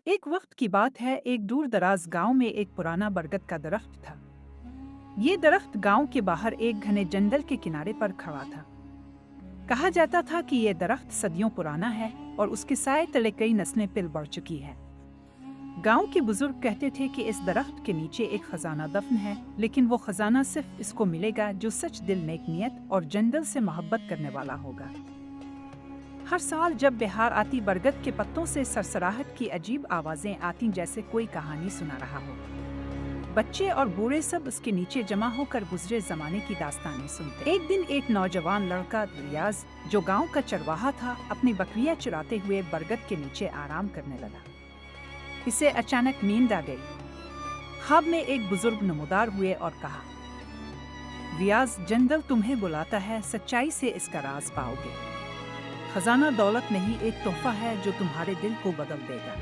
एक वक्त की बात है, एक दूर दराज गांव में एक पुराना बरगद का दरख्त था। ये दरख्त गांव के बाहर एक घने जंगल के किनारे पर खड़ा था। कहा जाता था कि ये दरख्त सदियों पुराना है और उसके साए तले कई नस्लें पल बढ़ चुकी है। गांव के बुजुर्ग कहते थे कि इस दरख्त के नीचे एक खजाना दफन है, लेकिन वो खजाना सिर्फ इसको मिलेगा जो सच दिल, नेक नियत और जंगल से मोहब्बत करने वाला होगा। हर साल जब बहार आती, बरगद के पत्तों से सरसराहट की अजीब आवाजें आती, जैसे कोई कहानी सुना रहा हो। बच्चे और बूढ़े सब उसके नीचे जमा होकर गुजरे जमाने की दास्तानें सुनते। एक दिन एक नौजवान लड़का रियाज, जो गांव का चरवाहा था, अपनी बकरियां चराते हुए बरगद के नीचे आराम करने लगा। इसे अचानक नींद आ गई। ख्वाब में एक बुजुर्ग नमूदार हुए और कहा, रियाज, जंगल तुम्हें बुलाता है, सच्चाई से इसका राज पाओगे। खजाना दौलत नहीं, एक तोहफा है जो तुम्हारे दिल को बदल देगा।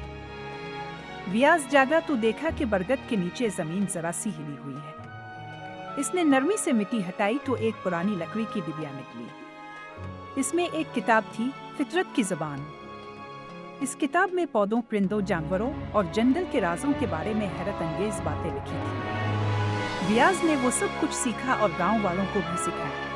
रियाज जागा तो देखा कि बरगद के नीचे जमीन जरा सी हिली हुई है। इसने नरमी से मिट्टी हटाई तो एक पुरानी लकड़ी की डिबिया निकली। इसमें एक किताब थी, फितरत की ज़बान। इस किताब में पौधों, परिंदों, जानवरों और जंगल के राजों के बारे में हैरत अंगेज बातें लिखी थी। रियाज ने वो सब कुछ सीखा और गांव वालों को भी सिखाया।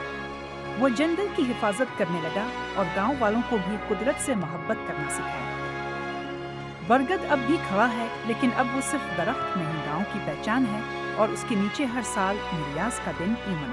वो जंगल की हिफाजत करने लगा और गांव वालों को भी कुदरत से मोहब्बत करना सिखाया। बरगद अब भी खड़ा है, लेकिन अब वो सिर्फ दरख्त नहीं, गांव की पहचान है, और उसके नीचे हर साल रियाज का दिन ही मनाया